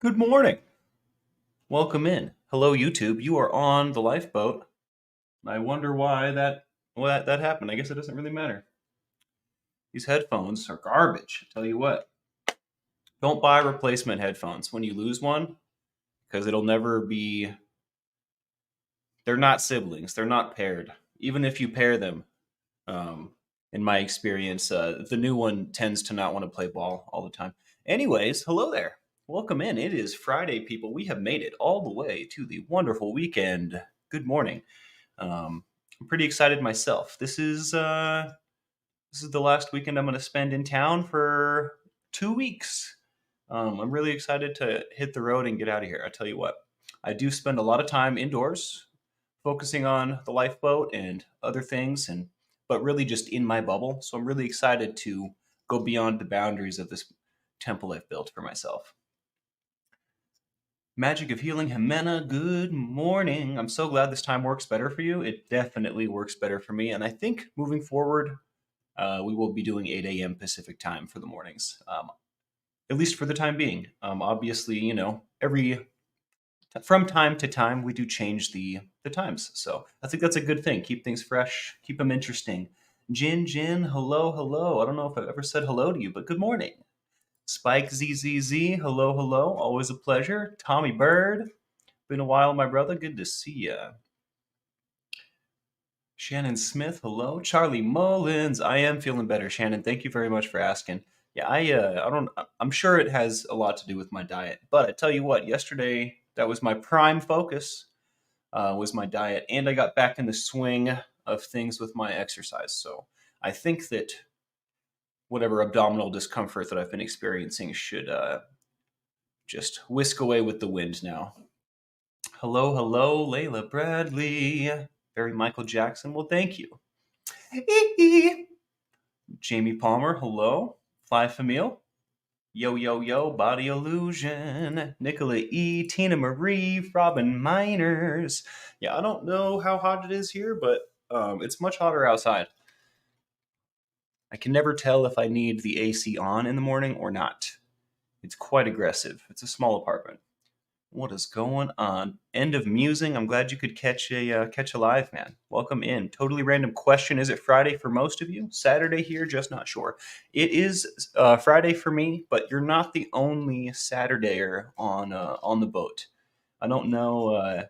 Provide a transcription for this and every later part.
Good morning. Welcome in. Hello, YouTube. You are on the lifeboat. I wonder why that happened. I guess it doesn't really matter. These headphones are garbage. I tell you what. Don't buy replacement headphones when you lose one because it'll never be. They're not siblings. They're not paired. Even if you pair them, um, in my experience, the new one tends to not want to play ball all the time. Anyways, hello there. Welcome in. It is Friday, people. We have made it all the way to the wonderful weekend. Good morning. I'm pretty excited myself. This is the last weekend I'm going to spend in town for 2 weeks. I'm really excited to hit the road and get out of here. I tell you what, I do spend a lot of time indoors, focusing on the lifeboat and other things, and but really just in my bubble. So I'm really excited to go beyond the boundaries of this temple I've built for myself. Magic of Healing Jimena, good morning. I'm so glad this time works better for you. It definitely works better for me. And I think moving forward, we will be doing 8 a.m. Pacific time for the mornings, at least for the time being. Obviously, from time to time, we do change the times. So I think that's a good thing. Keep things fresh, keep them interesting. Jin, hello, hello. I don't know if I've ever said hello to you, but good morning. Spike ZZZ, hello, hello. Always a pleasure. Tommy Bird, been a while, my brother. Good to see ya. Shannon Smith, hello. Charlie Mullins, I am feeling better, Shannon. Thank you very much for asking. Yeah, I don't. I'm sure it has a lot to do with my diet, but I tell you what, yesterday that was my prime focus, was my diet, and I got back in the swing of things with my exercise. So I think that whatever abdominal discomfort that I've been experiencing should just whisk away with the wind now. Hello, hello, Layla Bradley. Very Michael Jackson. Well, thank you. Jamie Palmer, hello. Fly Famille. Yo, yo, yo, Body Illusion. Nicola E. Tina Marie. Robin Miners. Yeah, I don't know how hot it is here, but it's much hotter outside. I can never tell if I need the AC on in the morning or not. It's quite aggressive. It's a small apartment. What is going on? End of musing. I'm glad you could catch a live, man. Welcome in. Totally random question. Is it Friday for most of you? Saturday here, just not sure. It is Friday for me, but you're not the only Saturdayer on the boat. I don't know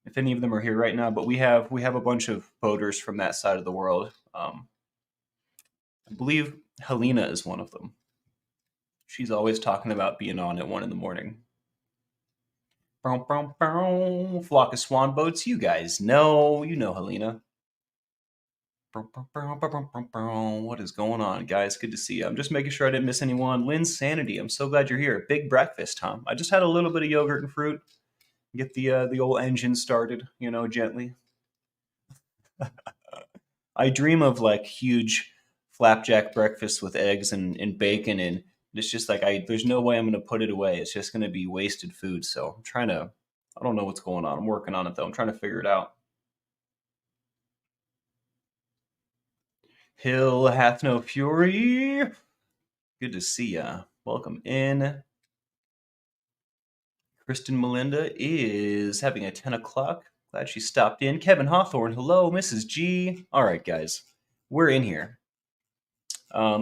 if any of them are here right now, but we have a bunch of boaters from that side of the world. I believe Helena is one of them. She's always talking about being on at 1 in the morning. Flock of swan boats. You guys know. You know Helena. What is going on, guys? Good to see you. I'm just making sure I didn't miss anyone. Lynn Sanity, I'm so glad you're here. Big breakfast, huh? I just had a little bit of yogurt and fruit. Get the old engine started, gently. I dream of like huge flapjack breakfasts with eggs and bacon, and it's just like there's no way I'm gonna put it away. It's just gonna be wasted food. So I'm trying to. I don't know what's going on. I'm working on it though. I'm trying to figure it out. Hill hath no fury. Good to see ya. Welcome in. Kristen Melinda is having a 10 o'clock. Glad she stopped in. Kevin Hawthorne, hello. Mrs. G. All right, guys. We're in here.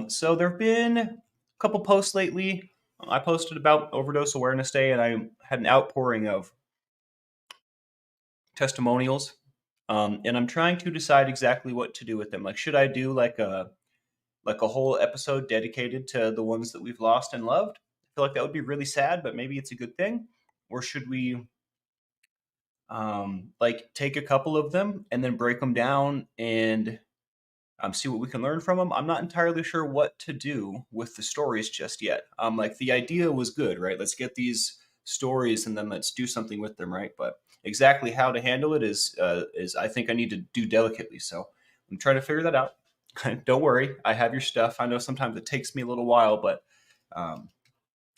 So there have been a couple posts lately. I posted about Overdose Awareness Day, and I had an outpouring of testimonials. And I'm trying to decide exactly what to do with them. Like, should I do like a whole episode dedicated to the ones that we've lost and loved? I feel like that would be really sad, but maybe it's a good thing. Or should we like take a couple of them and then break them down and see what we can learn from them? I'm not entirely sure what to do with the stories just yet. Like the idea was good, right? Let's get these stories and then let's do something with them, right? But exactly how to handle it is I think I need to do delicately. So I'm trying to figure that out. Don't worry, I have your stuff. I know sometimes it takes me a little while, but um,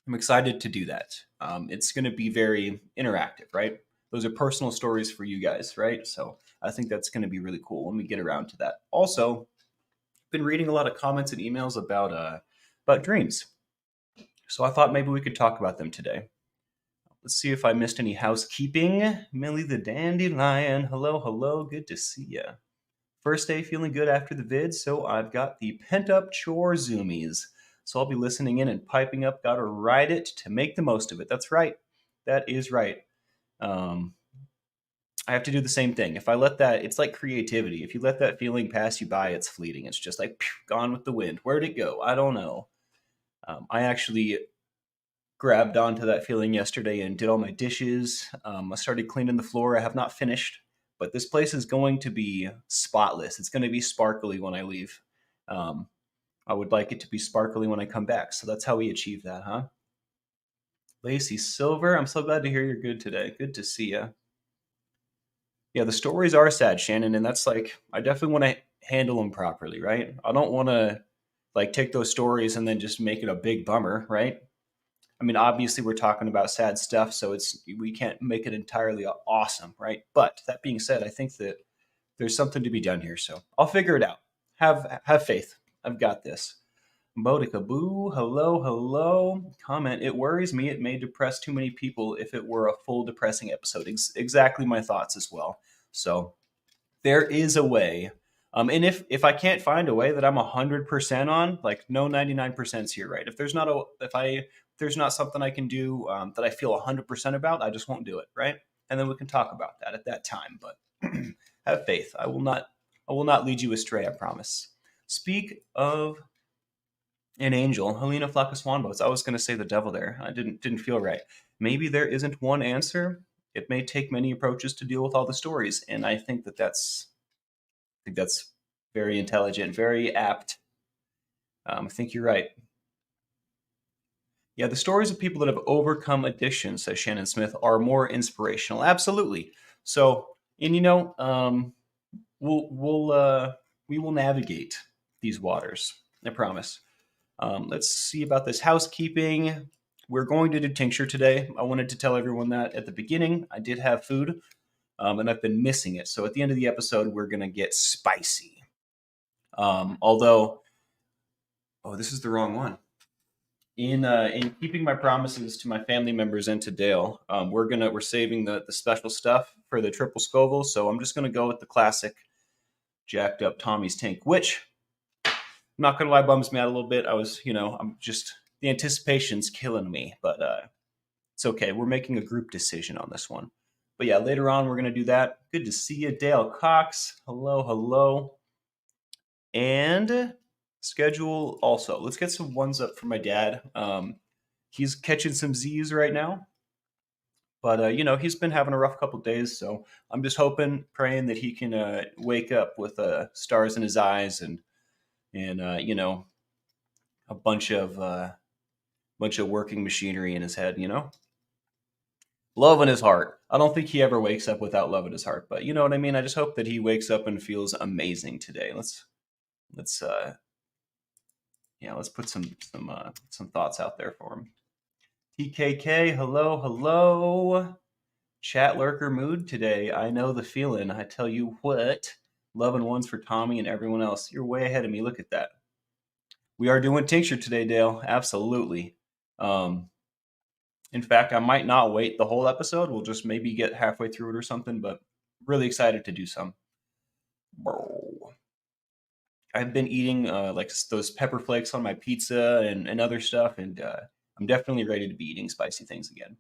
I'm excited to do that. It's going to be very interactive, right? Those are personal stories for you guys, right? So I think that's going to be really cool when we get around to that. Also, been reading a lot of comments and emails about dreams, so I thought maybe we could talk about them today. Let's see if I missed any housekeeping. Millie the Dandelion. Hello, hello. Good to see ya. First day feeling good after the vid, so I've got the pent up chore zoomies. So I'll be listening in and piping up. Gotta ride it to make the most of it. That's right. That is right. Um, I have to do the same thing. If I let that, it's like creativity. If you let that feeling pass you by, it's fleeting. It's just like phew, gone with the wind. Where'd it go? I don't know. I actually grabbed onto that feeling yesterday and did all my dishes. I started cleaning the floor. I have not finished, but this place is going to be spotless. It's going to be sparkly when I leave. Um, I would like it to be sparkly when I come back. So that's how we achieve that, huh? Lacey Silver, I'm so glad to hear you're good today. Good to see you. Yeah, the stories are sad, Shannon, and that's like I definitely want to handle them properly, right? I don't want to like take those stories and then just make it a big bummer, right? I mean, obviously we're talking about sad stuff, so it's we can't make it entirely awesome, right? But that being said, I think that there's something to be done here, so I'll figure it out. Have faith. I've got this. Bodica Boo, hello, hello. Comment, it worries me it may depress too many people if it were a full depressing episode. Exactly my thoughts as well. So there is a way. And if I can't find a way that I'm 100% on, like no 99% here, right? If there's not a if there's not something I can do that I feel 100% about, I just won't do it, right? And then we can talk about that at that time. But have faith. I will not lead you astray. I promise. Speak of an angel, Helena Flock of Swanboats. I was going to say the devil there. I didn't feel right. Maybe there isn't one answer. It may take many approaches to deal with all the stories, and I think that's very intelligent, very apt. I think you're right. Yeah, the stories of people that have overcome addiction, says Shannon Smith, are more inspirational. Absolutely. So, and we will navigate these waters. I promise. Let's see about this housekeeping. We're going to do tincture today. I wanted to tell everyone that at the beginning. I did have food, and I've been missing it. So at the end of the episode, we're going to get spicy. Although, oh, this is the wrong one. In keeping my promises to my family members and to Dale, we're saving the special stuff for the triple Scoville. So I'm just gonna go with the classic jacked up Tommy's tank, which I'm not gonna lie bums me out a little bit. I'm just the anticipation's killing me, but it's okay. We're making a group decision on this one. But yeah, later on we're gonna do that. Good to see you, Dale Cox. Hello, hello. And schedule also. Let's get some ones up for my dad. He's catching some Z's right now, but he's been having a rough couple days. So I'm just hoping, praying that he can wake up with stars in his eyes and a bunch of working machinery in his head. Love in his heart. I don't think he ever wakes up without love in his heart, but you know what I mean. I just hope that he wakes up and feels amazing today. Let's let's put some thoughts out there for him. TKK, hello, hello. Chat lurker mood today. I know the feeling. I tell you what. Love and ones for Tommy and everyone else. You're way ahead of me. Look at that. We are doing tincture today, Dale. Absolutely. In fact, I might not wait the whole episode. We'll just maybe get halfway through it or something, but really excited to do some. Bro. I've been eating like those pepper flakes on my pizza and other stuff, and I'm definitely ready to be eating spicy things again.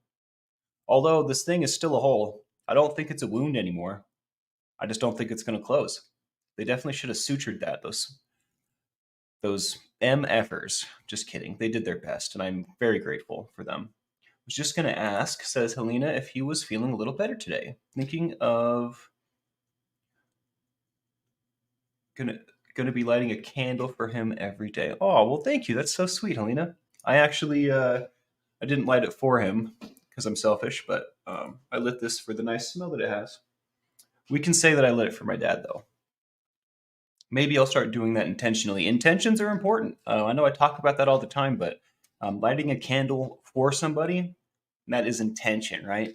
Although this thing is still a hole, I don't think it's a wound anymore. I just don't think it's going to close. They definitely should have sutured that. Those MFers. Just kidding. They did their best, and I'm very grateful for them. I was just going to ask, says Helena, if he was feeling a little better today. Thinking of gonna be lighting a candle for him every day. Oh, well, thank you. That's so sweet, Helena. I actually I didn't light it for him because I'm selfish, but I lit this for the nice smell that it has. We can say that I lit it for my dad, though. Maybe I'll start doing that intentionally. Intentions are important. I know I talk about that all the time, but lighting a candle for somebody, that is intention, right?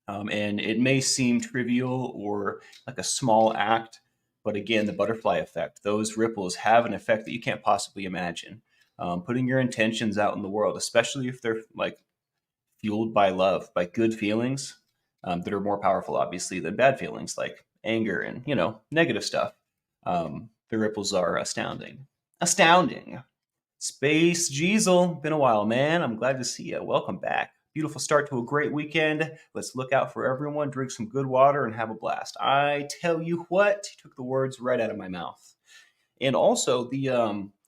And it may seem trivial or like a small act, but again, the butterfly effect, those ripples have an effect that you can't possibly imagine. Putting your intentions out in the world, especially if they're like fueled by love, by good feelings that are more powerful, obviously, than bad feelings like anger and, negative stuff. The ripples are astounding. Astounding. Space Jeezel, been a while, man. I'm glad to see you. Welcome back. Beautiful start to a great weekend. Let's look out for everyone, drink some good water, and have a blast. I tell you what, you took the words right out of my mouth. And also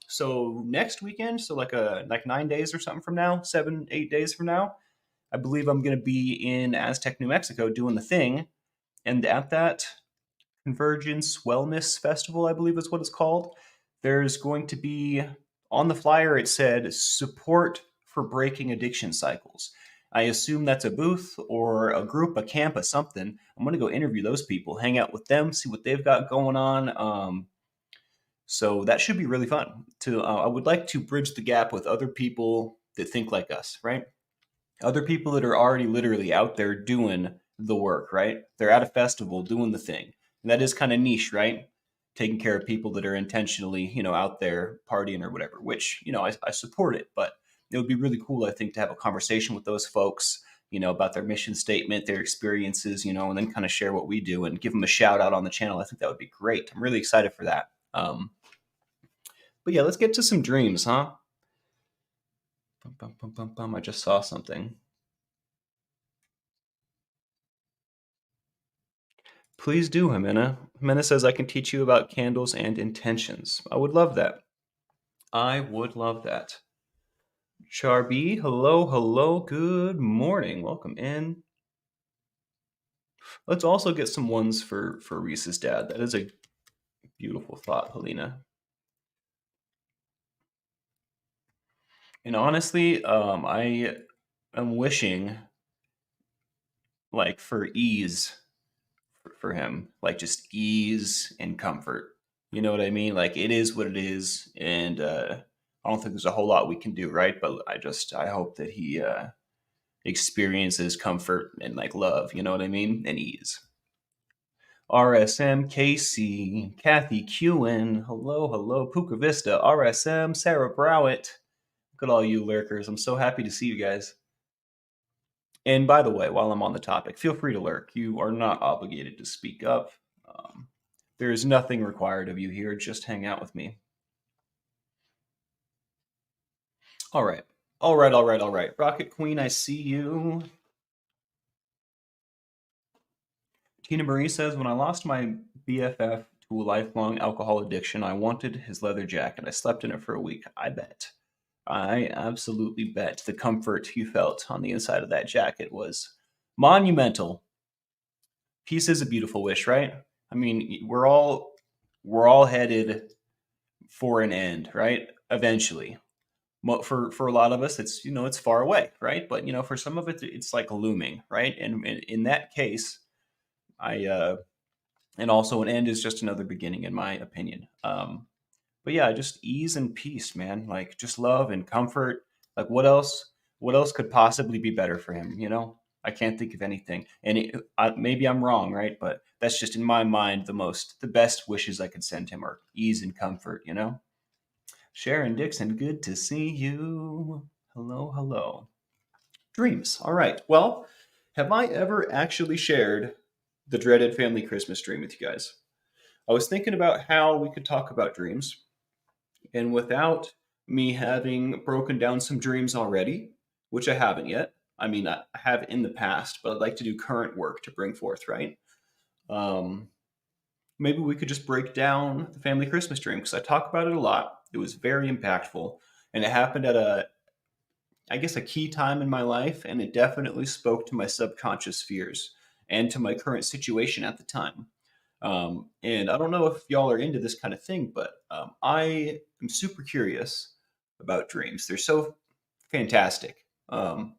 so next weekend, so like 9 days or something from now, 7, 8 days from now, I believe I'm gonna be in Aztec, New Mexico, doing the thing. And at that Convergence Wellness Festival, I believe is what it's called. There's going to be on the flyer, it said support for breaking addiction cycles. I assume that's a booth or a group, a camp, a something. I'm going to go interview those people, hang out with them, see what they've got going on. So that should be really fun. I would like to bridge the gap with other people that think like us, right? Other people that are already literally out there doing the work, right? They're at a festival doing the thing. And that is kind of niche, right? Taking care of people that are intentionally, out there partying or whatever, which, I support it. But it would be really cool, I think, to have a conversation with those folks, about their mission statement, their experiences, and then kind of share what we do and give them a shout out on the channel. I think that would be great. I'm really excited for that. But yeah, let's get to some dreams, huh? Bum, bum, bum, bum, bum. I just saw something. Please do, Jimena. Jimena says, I can teach you about candles and intentions. I would love that. I would love that. Charby, hello, hello, good morning. Welcome in. Let's also get some ones for Reese's dad. That is a beautiful thought, Helena. And honestly, I am wishing like for ease for him, like just ease and comfort. You know what I mean? Like it is what it is, and I don't think there's a whole lot we can do, right? But I hope that he experiences comfort and like love. You know what I mean? And ease. RSM, Casey, Kathy Kewen, hello, hello, Puka Vista, RSM, Sarah Browett. Look at all you lurkers. I'm so happy to see you guys. And by the way, while I'm on the topic, feel free to lurk. You are not obligated to speak up. Um, there is nothing required of you here. Just hang out with me. All right. All right, all right, all right. Rocket Queen, I see you. Tina Marie says, when I lost my BFF to a lifelong alcohol addiction, I wanted his leather jacket. I slept in it for a week. I bet. I absolutely bet the comfort you felt on the inside of that jacket was monumental. Peace is a beautiful wish, right? I mean, we're all headed for an end, right? Eventually. For a lot of us, it's far away, right? But for some of it, it's like looming, right? And in that case, I and also an end is just another beginning, in my opinion. But yeah, just ease and peace, man. Like just love and comfort. Like what else could possibly be better for him? I can't think of anything. And maybe I'm wrong, right? But that's just in my mind the best wishes I could send him are ease and comfort. Sharon Dixon, good to see you. Hello, hello. Dreams. All right. Well, have I ever actually shared the dreaded family Christmas dream with you guys? I was thinking about how we could talk about dreams, and without me having broken down some dreams already, which I haven't yet. I mean, I have in the past, but I'd like to do current work to bring forth, right? Um, Maybe we could just break down the family Christmas dream because I talk about it a lot. It was very impactful, and it happened at I guess, a key time in my life, and it definitely spoke to my subconscious fears and to my current situation at the time. And I don't know if y'all are into this kind of thing, but I am super curious about dreams. They're so fantastic. And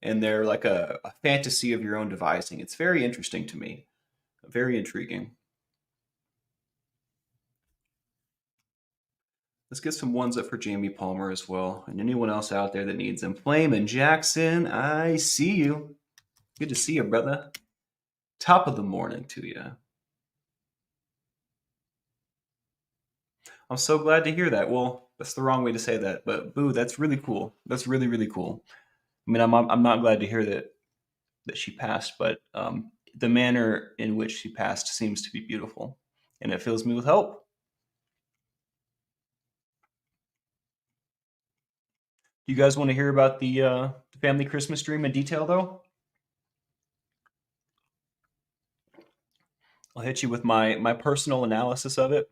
they're like a fantasy of your own devising. It's very interesting to me, very intriguing. Let's get some ones up for Jamie Palmer as well. And anyone else out there that needs them. Flame and Jackson, I see you. Good to see you, brother. Top of the morning to you. I'm so glad to hear that. Well, that's the wrong way to say that, but boo, that's really cool. That's really, really cool. I mean, I'm not glad to hear that she passed, but the manner in which she passed seems to be beautiful, and it fills me with hope. You guys want to hear about the family Christmas dream in detail, though? I'll hit you with my personal analysis of it.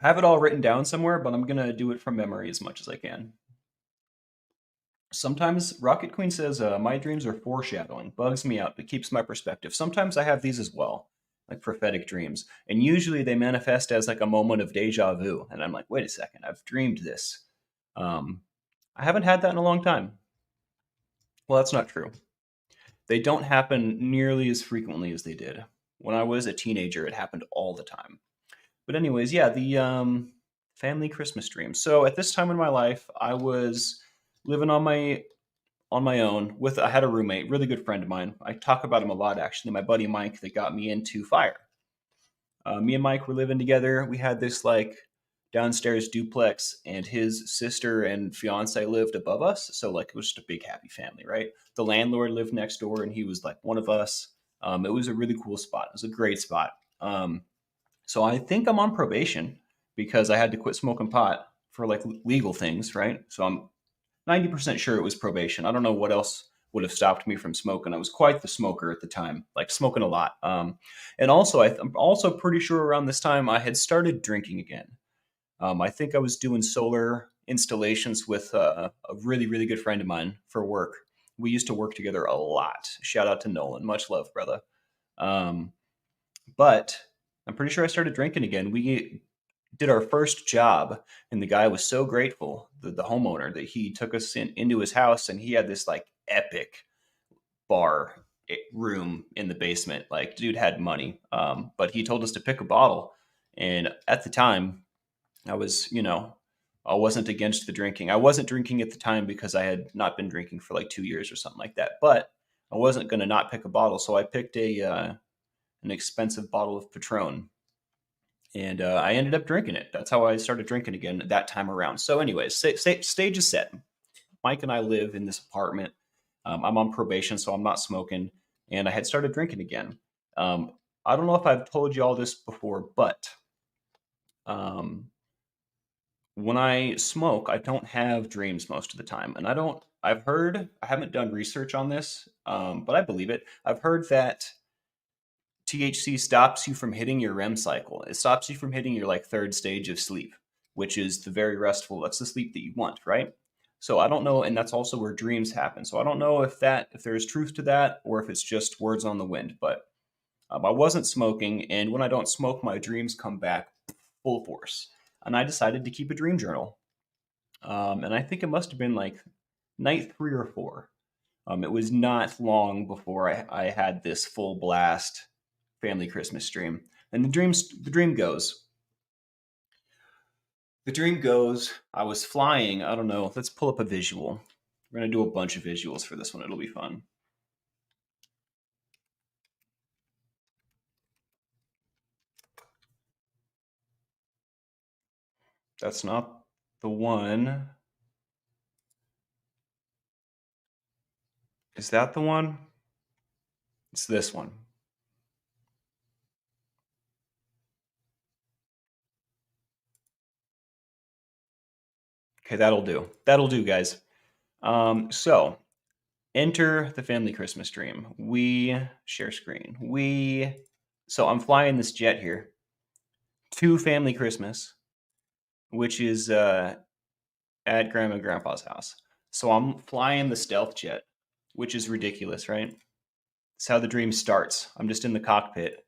I have it all written down somewhere, but I'm gonna do it from memory as much as I can. Sometimes Rocket Queen says, "My dreams are foreshadowing, bugs me out, but keeps my perspective." Sometimes I have these as well, like prophetic dreams, and usually they manifest as like a moment of deja vu, and I'm like, "Wait a second, I've dreamed this." Um, I haven't had that in a long time. Well, that's not true. They don't happen nearly as frequently as they did when I was a teenager. It happened all the time. But anyways, yeah, the family Christmas dream. So at this time in my life, I was living on my own with I had a roommate, really good friend of mine. I talk about him a lot actually. My buddy Mike that got me into fire. Me and Mike were living together. We had this like downstairs duplex, and his sister and fiance lived above us. So like it was just a big happy family, right? The landlord lived next door, and he was like one of us. It was a really cool spot. It was a great spot. So I think I'm on probation because I had to quit smoking pot for like legal things, right? So I'm 90% sure it was probation. I don't know what else would have stopped me from smoking. I was quite the smoker at the time, like smoking a lot. And also, I'm also pretty sure around this time I had started drinking again. I think I was doing solar installations with a really, really good friend of mine for work. We used to work together a lot. Shout out to Nolan. Much love, brother. Um, but I'm pretty sure I started drinking again. We did our first job, and the guy was so grateful, the homeowner, that he took us into his house, and he had this like epic bar room in the basement. Like, dude had money, but he told us to pick a bottle, and at the time, I was, I wasn't against the drinking. I wasn't drinking at the time because I had not been drinking for like 2 years or something like that, but I wasn't going to not pick a bottle, so I picked a an expensive bottle of Patron, and I ended up drinking it. That's how I started drinking again that time around. So, anyways, stage is set. Mike and I live in this apartment. I'm on probation, so I'm not smoking, and I had started drinking again. Um, I don't know if I've told you all this before, but um, when I smoke, I don't have dreams most of the time, and I don't. I've heard. I haven't done research on this, but I believe it. I've heard that THC stops you from hitting your REM cycle. It stops you from hitting your like third stage of sleep, which is the very restful. That's the sleep that you want, right? So I don't know, and that's also where dreams happen. So I don't know if there is truth to that or if it's just words on the wind. But I wasn't smoking, and when I don't smoke, my dreams come back full force. And I decided to keep a dream journal. And I think it must have been like night 3 or 4. It was not long before I had this full blast family Christmas dream. And the dream goes. The dream goes, I was flying. I don't know. Let's pull up a visual. We're gonna do a bunch of visuals for this one. It'll be fun. That's not the one. Is that the one? It's this one. Okay, that'll do. That'll do, guys. So enter the family Christmas dream. We share screen. So I'm flying this jet here to family Christmas, which is at grandma and grandpa's house. So I'm flying the stealth jet, which is ridiculous, right? It's how the dream starts. I'm just in the cockpit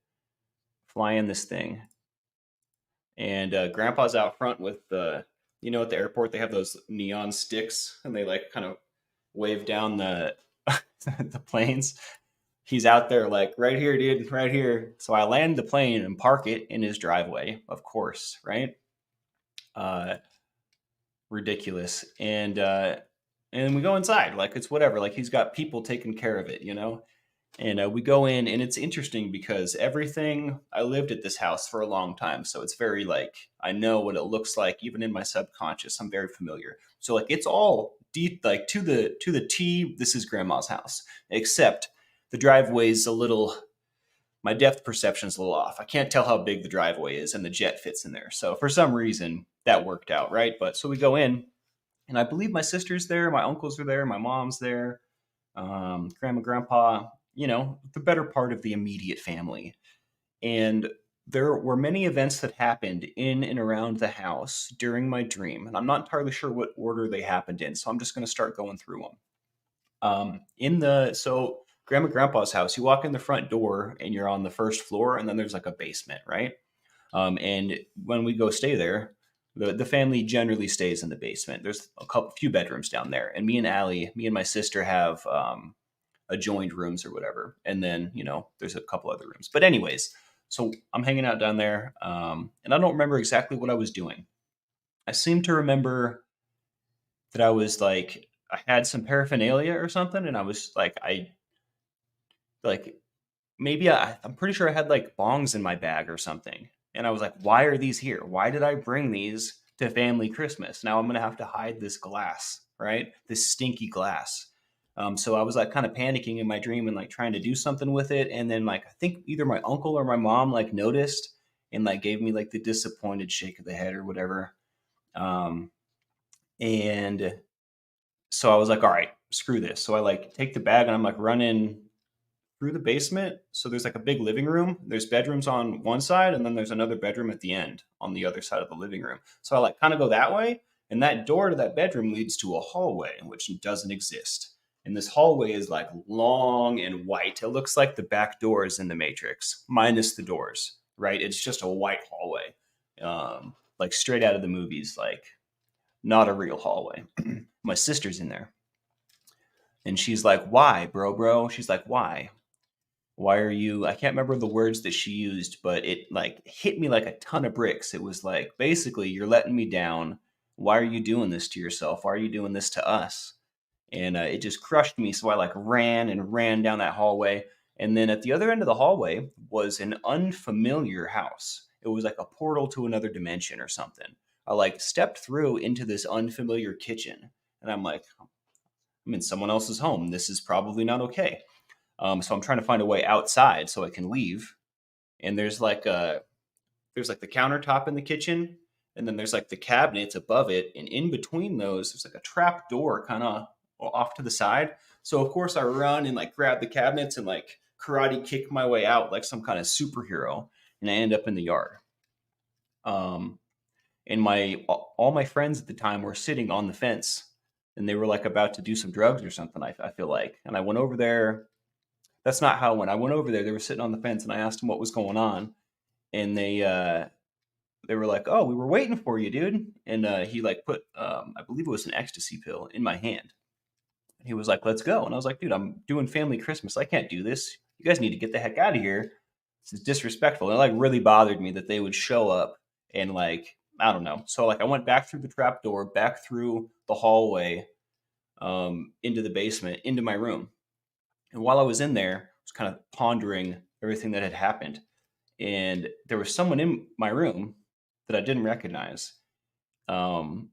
flying this thing, and grandpa's out front with the, at the airport they have those neon sticks, and they like kind of wave down the the planes. He's out there like, right here, dude, right here. So I land the plane and park it in his driveway, of course, right? Uh, Ridiculous. And we go inside, like it's whatever. Like he's got people taking care of it. And we go in, and it's interesting because everything. I lived at this house for a long time, so it's very like I know what it looks like, even in my subconscious. I'm very familiar. So like it's all like to the T, this is grandma's house. Except the driveway's a little, my depth perception's a little off. I can't tell how big the driveway is, and the jet fits in there. So for some reason that worked out, right? But so we go in, and I believe my sister's there, my uncles are there, my mom's there, grandma, grandpa, the better part of the immediate family. And there were many events that happened in and around the house during my dream, and I'm not entirely sure what order they happened in, so I'm just going to start going through them. So grandma, grandpa's house, you walk in the front door and you're on the first floor, and then there's like a basement, right? And when we go stay there, the family generally stays in the basement. There's few bedrooms down there, and me and my sister have adjoined rooms or whatever. And then there's a couple other rooms. But anyways, so I'm hanging out down there, and I don't remember exactly what I was doing. I seem to remember that I had some paraphernalia or something, and I was like maybe I'm pretty sure I had like bongs in my bag or something. And I was like, why are these here? Why did I bring these to family Christmas? Now I'm going to have to hide this glass, right? This stinky glass. So I was like kind of panicking in my dream and like trying to do something with it. And then like, I think either my uncle or my mom like noticed and like gave me like the disappointed shake of the head or whatever. And so I was like, all right, screw this. So I like take the bag and I'm like running through the basement. So there's like a big living room. There's bedrooms on one side, and then there's another bedroom at the end on the other side of the living room. So I like kind of go that way, and that door to that bedroom leads to a hallway, which doesn't exist. And this hallway is like long and white. It looks like the back doors in the Matrix, minus the doors, right? It's just a white hallway, like straight out of the movies, like not a real hallway. My sister's in there. And she's like, why, bro? She's like, why are you, I can't remember the words that she used, but it like hit me like a ton of bricks. It was like, basically, you're letting me down. Why are you doing this to yourself? Why are you doing this to us? And it just crushed me. So I like ran down that hallway. And then at the other end of the hallway was an unfamiliar house. It was like a portal to another dimension or something. I like stepped through into this unfamiliar kitchen, and I'm like, I'm in someone else's home. This is probably not okay. So I'm trying to find a way outside so I can leave. And there's like the countertop in the kitchen, and then there's like the cabinets above it, and in between those there's like a trap door kind of off to the side. So of course I run and like grab the cabinets and like karate kick my way out like some kind of superhero, and I end up in the yard. Um, and my all my friends at the time were sitting on the fence, and they were like about to do some drugs or something. I feel like, and I went over there. That's not how it went. I went over there. They were sitting on the fence, and I asked them what was going on, and they were like, "Oh, we were waiting for you, dude." And he like put, I believe it was an ecstasy pill in my hand. And he was like, "Let's go." And I was like, "Dude, I'm doing family Christmas. I can't do this. You guys need to get the heck out of here. This is disrespectful." And it like really bothered me that they would show up and like I don't know. So like I went back through the trap door, back through the hallway, into the basement, into my room. And while I was in there, I was kind of pondering everything that had happened. And there was someone in my room that I didn't recognize. Um,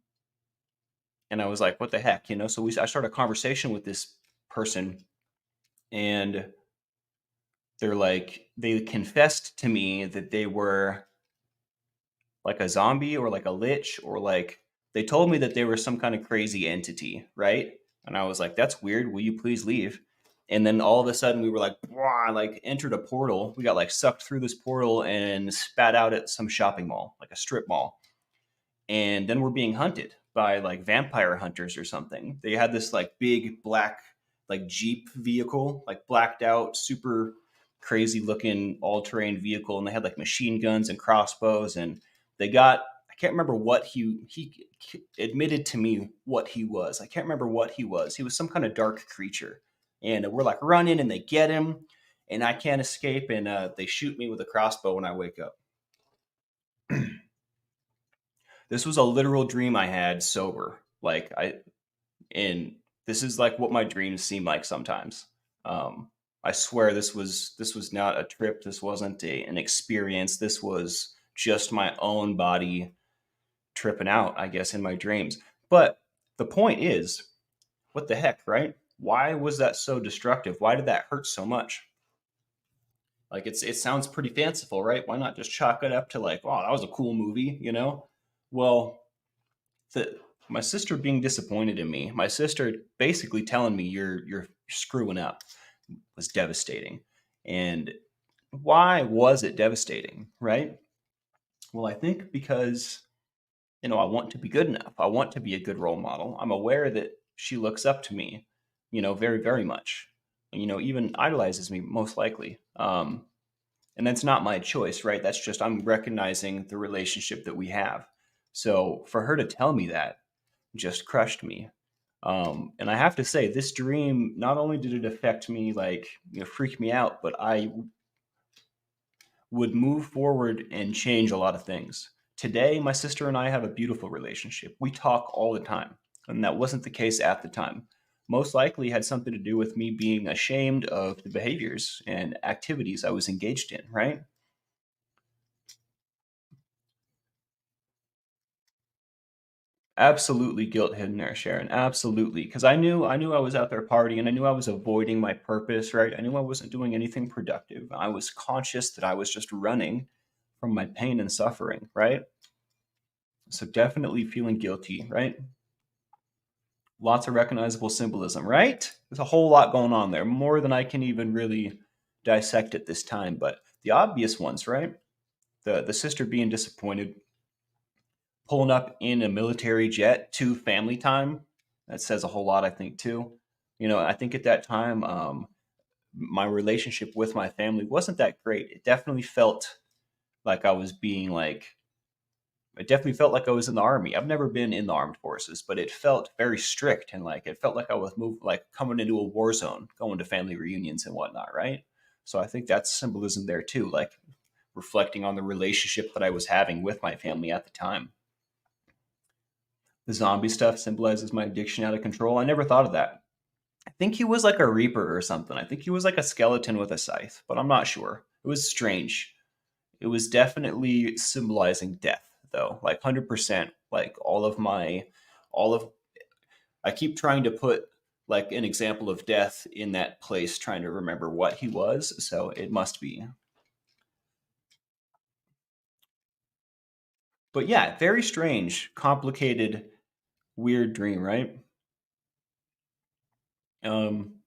and I was like, what the heck, So I started a conversation with this person, and they confessed to me that they were like a zombie or like a lich, or like they told me that they were some kind of crazy entity, right? And I was like, that's weird. Will you please leave? And then all of a sudden we were like, like entered a portal. We got like sucked through this portal and spat out at some shopping mall, like a strip mall. And then we're being hunted by like vampire hunters or something. They had this like big black like Jeep vehicle, like blacked out, super crazy looking all terrain vehicle, and they had like machine guns and crossbows, and they got, I can't remember what he admitted to me what he was. I can't remember what he was. He was some kind of dark creature, and we're like running, and they get him, and I can't escape, and they shoot me with a crossbow when I wake up. This was a literal dream I had sober. And this is like what my dreams seem like sometimes. I swear this was not a trip. This wasn't an experience. This was just my own body tripping out, I guess, in my dreams. But the point is, what the heck, right? Why was that so destructive? Why did that hurt so much? Like it sounds pretty fanciful, right? Why not just chalk it up to like, oh, that was a cool movie, you know? Well, the my sister being disappointed in me, my sister basically telling me you're screwing up was devastating. And why was it devastating, right? Well, I think because I want to be good enough. I want to be a good role model. I'm aware that she looks up to me, very, very much. Even idolizes me most likely. And that's not my choice, right? That's just I'm recognizing the relationship that we have. So for her to tell me that just crushed me. And I have to say, this dream not only did it affect me, like freak me out, but I would move forward and change a lot of things. Today, my sister and I have a beautiful relationship. We talk all the time, and that wasn't the case at the time. Most likely had something to do with me being ashamed of the behaviors and activities I was engaged in, right? Absolutely guilt hidden there, Sharon. Absolutely. Because I knew I was out there partying. I knew I was avoiding my purpose, right? I knew I wasn't doing anything productive. I was conscious that I was just running from my pain and suffering, right? So definitely feeling guilty, right? Lots of recognizable symbolism, right? There's a whole lot going on there, more than I can even really dissect at this time. But the obvious ones, right? The sister being disappointed, pulling up in a military jet to family time. That says a whole lot, I think, too. I think at that time, my relationship with my family wasn't that great. It definitely felt like I was being like it definitely felt like I was in the army. I've never been in the armed forces, but it felt very strict and like it felt like I was moving, like coming into a war zone, going to family reunions and whatnot, right? So I think that's symbolism there too, like reflecting on the relationship that I was having with my family at the time. The zombie stuff symbolizes my addiction out of control. I never thought of that. I think he was like a reaper or something. I think he was like a skeleton with a scythe, but I'm not sure. It was strange. It was definitely symbolizing death, though. Like 100%. Like all of, I keep trying to put like an example of death in that place, trying to remember what he was. So it must be. But yeah, very strange, complicated, weird dream, right? Um,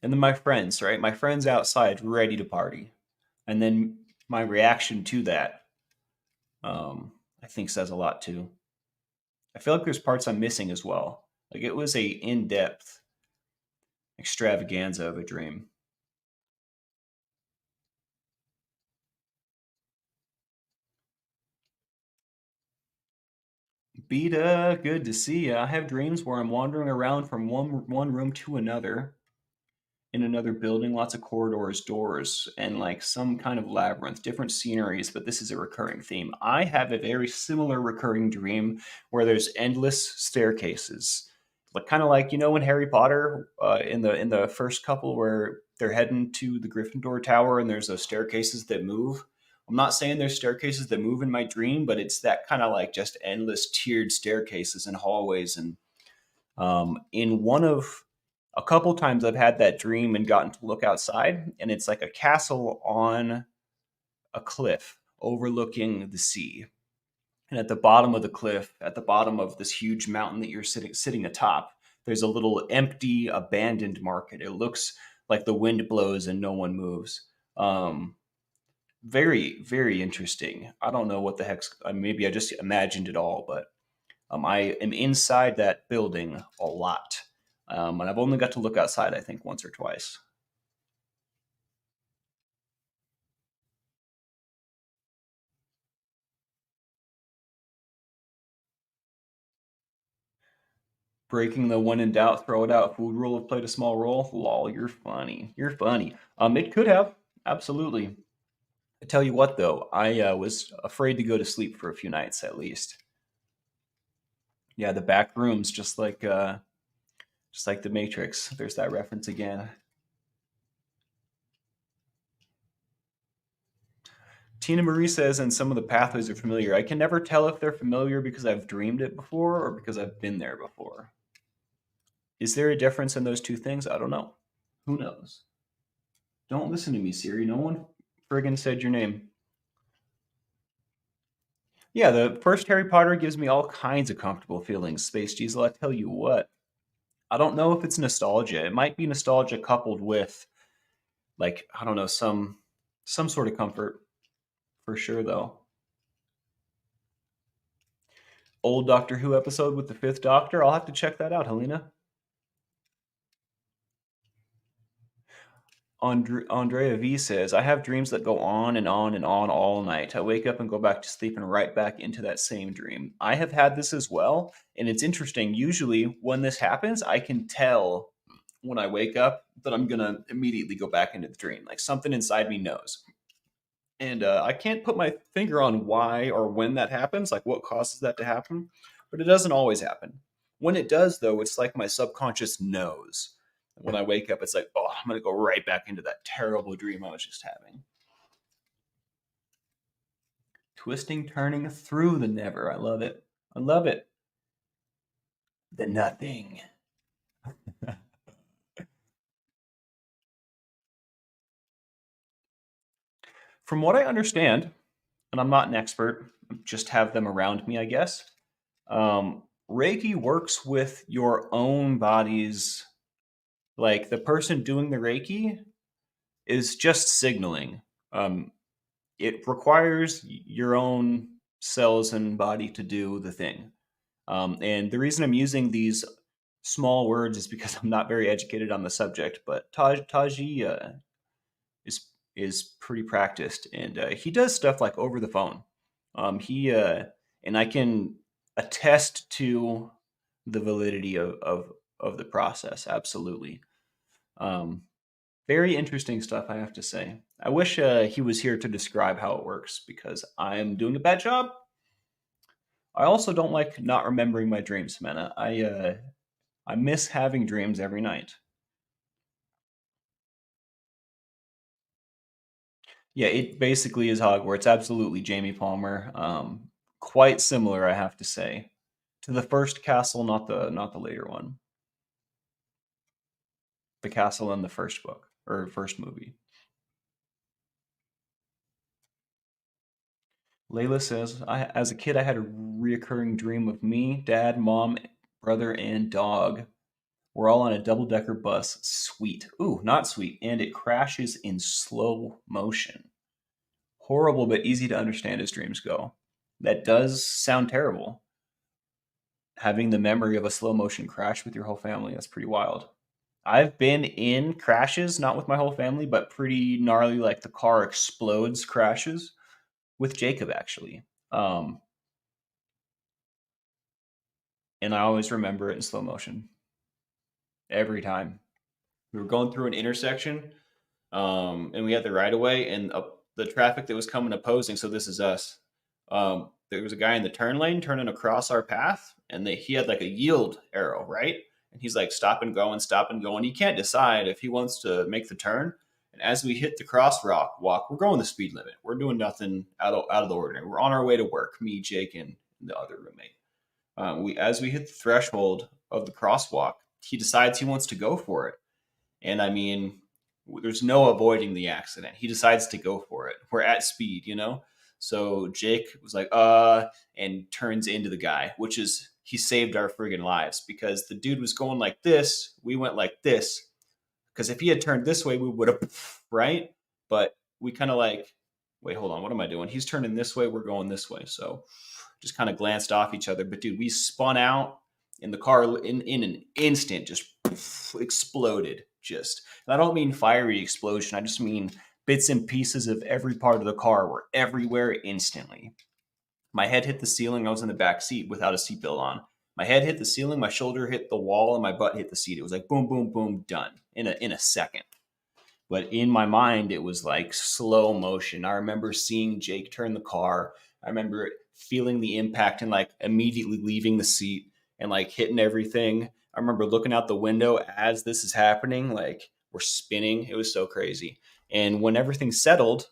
and then my friends, right? My friends outside ready to party. And then my reaction to that, I think says a lot too. I feel like there's parts I'm missing as well. Like it was a in-depth extravaganza of a dream. Beta, good to see ya. I have dreams where I'm wandering around from one room to another in another building, lots of corridors, doors, and like some kind of labyrinth, different sceneries, but this is a recurring theme. I have a very similar recurring dream where there's endless staircases. Like kind of like in Harry Potter in the first couple where they're heading to the Gryffindor Tower and there's those staircases that move. I'm not saying there's staircases that move in my dream, but it's that kind of like just endless tiered staircases and hallways and in one of a couple times I've had that dream and gotten to look outside, and it's like a castle on a cliff overlooking the sea. And at the bottom of the cliff, at the bottom of this huge mountain that you're sitting atop, there's a little empty, abandoned market. It looks like the wind blows and no one moves. Um, Very, very interesting. I don't know what the heck's. Maybe I just imagined it all, but I am inside that building a lot, and I've only got to look outside, I think, once or twice. Breaking the when in doubt, throw it out. Food rule have played a small role. Lol, you're funny. You're funny. It could have absolutely. I tell you what, though, I was afraid to go to sleep for a few nights at least. Yeah, the back rooms, just like the Matrix. There's that reference again. Tina Marie says, and some of the pathways are familiar. I can never tell if they're familiar because I've dreamed it before or because I've been there before. Is there a difference in those two things? I don't know. Who knows? Don't listen to me, Siri. No one friggin' said your name. Yeah, the first Harry Potter gives me all kinds of comfortable feelings, Space Diesel. I tell you what. I don't know if it's nostalgia. It might be nostalgia coupled with, like, I don't know, some sort of comfort for sure though. Old Doctor Who episode with the Fifth Doctor. I'll have to check that out, Helena. Andrea V says, I have dreams that go on and on and on all night. I wake up and go back to sleep and right back into that same dream. I have had this as well. And it's interesting. Usually, when this happens, I can tell when I wake up that I'm going to immediately go back into the dream. Like something inside me knows. And I can't put my finger on why or when that happens, like what causes that to happen, but it doesn't always happen. When it does, though, it's like my subconscious knows. When I wake up, it's like, oh, I'm going to go right back into that terrible dream I was just having. Twisting, turning through the never. I love it. I love it. The nothing. From what I understand, and I'm not an expert, just have them around me, I guess. Reiki works with your own body's, like the person doing the Reiki is just signaling. Um, it requires your own cells and body to do the thing. And the reason I'm using these small words is because I'm not very educated on the subject, but Taji is pretty practiced, and he does stuff like over the phone. He and I can attest to the validity of the process. Absolutely. Um, Very interesting stuff, I have to say. I wish he was here to describe how it works because I am doing a bad job. I also don't like not remembering my dreams, man. I miss having dreams every night. Yeah, it basically is Hogwarts. Absolutely, Jamie Palmer. Quite similar, I have to say, to the first castle, not the later one. The castle in the first book or first movie. Layla says, as a kid, I had a reoccurring dream of me, dad, mom, brother, and dog. We're all on a double decker bus. Sweet. Ooh, not sweet. And it crashes in slow motion. Horrible, but easy to understand as dreams go. That does sound terrible. Having the memory of a slow motion crash with your whole family, that's pretty wild. I've been in crashes, not with my whole family, but pretty gnarly, like the car explodes crashes with Jacob, actually. Um, and I always remember it in slow motion every time. We were going through an intersection, and we had the right of way, and the traffic that was coming opposing. So this is us. There was a guy in the turn lane turning across our path, and he had like a yield arrow, right? And he's like, stop and go and stop and go, and he can't decide if he wants to make the turn. And as we hit the crosswalk, we're going the speed limit. We're doing nothing out of the ordinary. We're on our way to work. Me, Jake, and the other roommate. We as we hit the threshold of the crosswalk, he decides he wants to go for it. And I mean, there's no avoiding the accident. He decides to go for it. We're at speed, you know? So Jake was like, and turns into the guy, which is, he saved our friggin' lives because the dude was going like this. We went like this. Because if he had turned this way, we would have, right? But we kind of like, wait, hold on. What am I doing? He's turning this way. We're going this way. So just kind of glanced off each other. But dude, we spun out in the car in an instant, just exploded. Just, and I don't mean fiery explosion. I just mean bits and pieces of every part of the car were everywhere instantly. My head hit the ceiling. I was in the back seat without a seatbelt on. My head hit the ceiling, my shoulder hit the wall, and my butt hit the seat. It was like boom, boom, boom, done in a second. But in my mind, it was like slow motion. I remember seeing Jake turn the car. I remember feeling the impact and like immediately leaving the seat and like hitting everything. I remember looking out the window as this is happening, like we're spinning. It was so crazy. And when everything settled,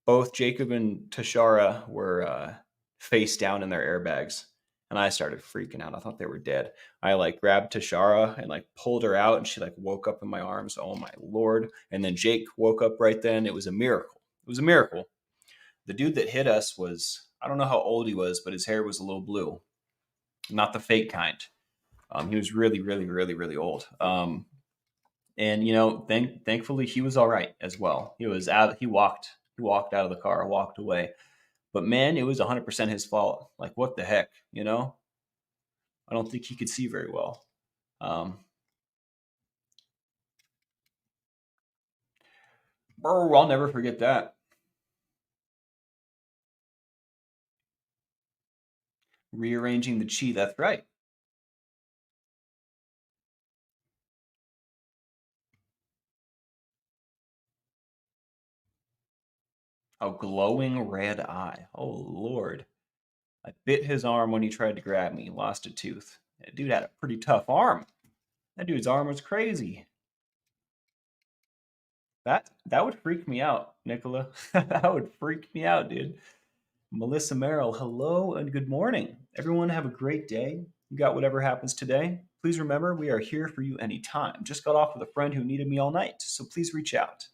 both Jacob and Tashara were face down in their airbags. And I started freaking out. I thought they were dead. I like grabbed Tashara and like pulled her out, and she like woke up in my arms. Oh my lord! And then Jake woke up right then. It was a miracle. It was a miracle. The dude that hit us was, I don't know how old he was, but his hair was a little blue, not the fake kind. He was really, really, really, really old. And thankfully he was all right as well. He was out. He walked out of the car, walked away. But man, it was 100% his fault. Like what the heck, you know? I don't think he could see very well. Um, I'll never forget that. Rearranging the chi. That's right. A glowing red eye. Oh lord! I bit his arm when he tried to grab me. Lost a tooth. That dude had a pretty tough arm. That dude's arm was crazy. That would freak me out, Nicola. That would freak me out, dude. Melissa Merrill, hello and good morning. Everyone have a great day. You got whatever happens today. Please remember we are here for you anytime. Just got off with a friend who needed me all night, so please reach out.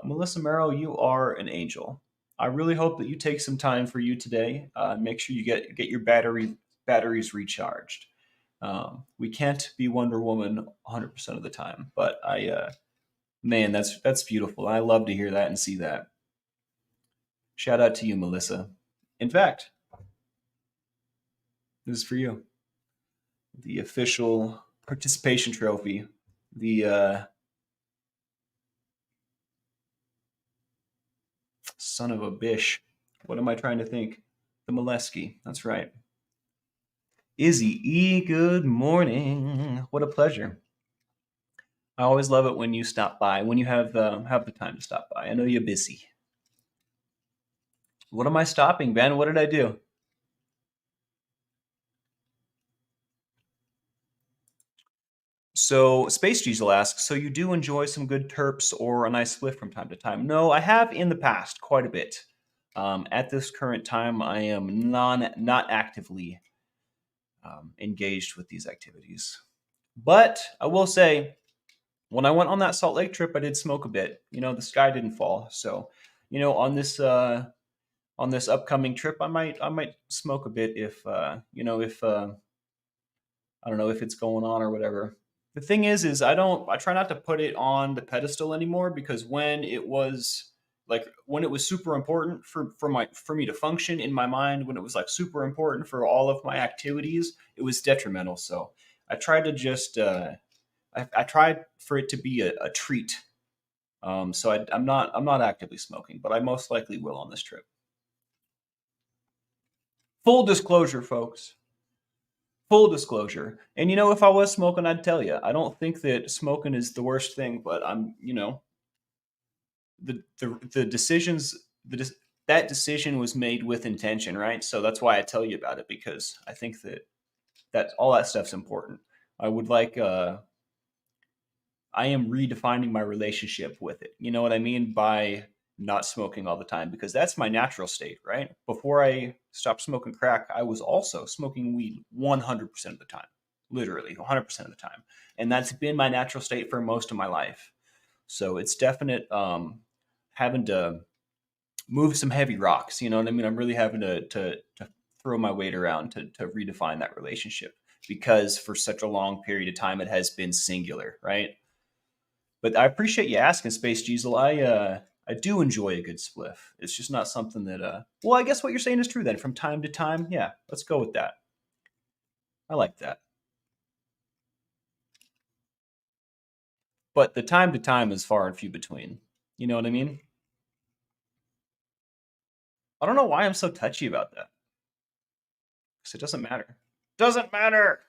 Melissa Merrill, you are an angel. I really hope that you take some time for you today. Make sure you get your batteries recharged. We can't be Wonder Woman 100% of the time, but man, that's beautiful. I love to hear that and see that. Shout out to you, Melissa. In fact, this is for you. The official participation trophy. The son of a bish. What am I trying to think? The Molesky. That's right. Izzy E, good morning. What a pleasure. I always love it when you stop by, when you have the time to stop by. I know you're busy. What am I stopping, Ben? What did I do? So Space Diesel asks, so you do enjoy some good terps or a nice spliff from time to time? No, I have in the past quite a bit. At this current time, I am not actively engaged with these activities. But I will say, when I went on that Salt Lake trip, I did smoke a bit. You know, the sky didn't fall, so on this upcoming trip, I might smoke a bit if if I don't know if it's going on or whatever. The thing is I try not to put it on the pedestal anymore because when it was super important for me to function in my mind, when it was like super important for all of my activities, it was detrimental. So I tried to just I tried for it to be a treat. So I'm not actively smoking, but I most likely will on this trip. Full disclosure, folks. Full disclosure. And if I was smoking, I'd tell you. I don't think that smoking is the worst thing, but the decisions that decision was made with intention, right? So that's why I tell you about it because I think that all that stuff's important. I would like I am redefining my relationship with it. You know what I mean by not smoking all the time because that's my natural state, right? Before I stopped smoking crack, I was also smoking weed 100% of the time, literally 100% of the time. And that's been my natural state for most of my life. So it's definite having to move some heavy rocks, you know what I mean? I'm really having to throw my weight around to redefine that relationship because for such a long period of time it has been singular, right? But I appreciate you asking, Space Diesel. I do enjoy a good spliff. It's just not something that well, I guess what you're saying is true then. From time to time, yeah, let's go with that. I like that. But the time to time is far and few between. You know what I mean? I don't know why I'm so touchy about that. Because it doesn't matter. Doesn't matter.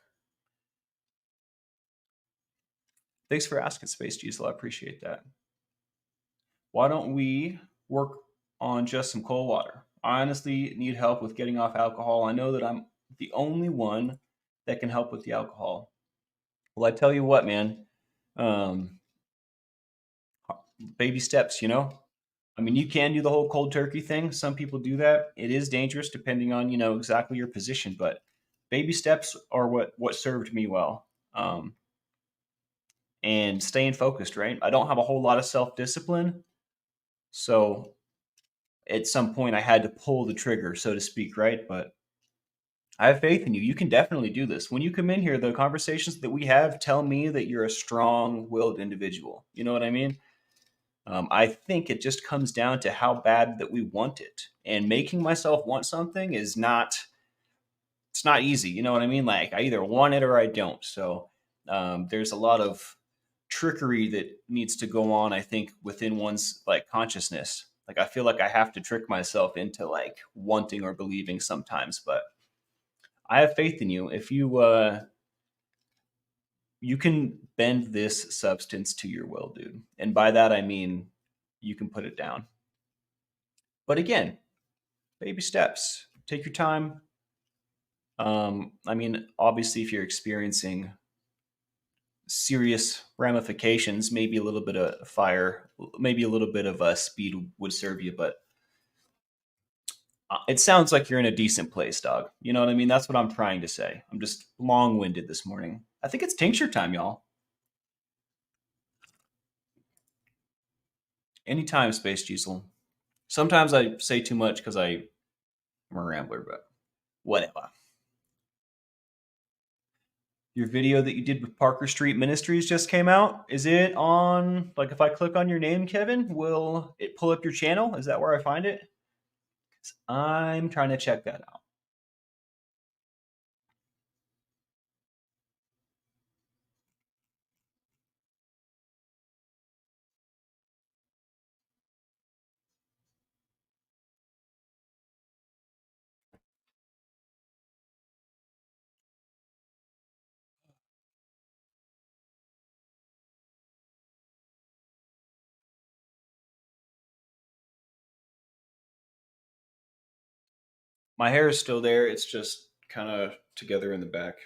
Thanks for asking, Space Diesel. I appreciate that. Why don't we work on just some cold water? I honestly need help with getting off alcohol. I know that I'm the only one that can help with the alcohol. Well, I tell you what, man. Um, Baby steps, I mean, you can do the whole cold turkey thing. Some people do that. It is dangerous depending on, exactly your position, but baby steps are what served me well. And staying focused, right? I don't have a whole lot of self-discipline, so at some point I had to pull the trigger, so to speak, right? But I have faith in you. You can definitely do this. When you come in here, the conversations that we have tell me that you're a strong-willed individual. You know what I mean? I think it just comes down to how bad that we want it. And making myself want something is not, it's not easy. You know what I mean? Like I either want it or I don't. So there's a lot of trickery that needs to go on, I think, within one's like consciousness. Like I feel like I have to trick myself into like wanting or believing sometimes, but I have faith in you. If you can bend this substance to your will, dude. And by that I mean you can put it down. But again, baby steps. Take your time. I mean, obviously, if you're experiencing serious ramifications, maybe a little bit of fire, maybe a little bit of speed would serve you. But it sounds like you're in a decent place, dog. You know what I mean? That's what I'm trying to say. I'm just long winded this morning. I think it's tincture time, y'all. Anytime, Space Diesel. Sometimes I say too much because I'm a rambler, but whatever. Your video that you did with Parker Street Ministries just came out. Is it on, like, if I click on your name, Kevin, will it pull up your channel? Is that where I find it? 'Cause I'm trying to check that out. My hair is still there. It's just kind of together in the back.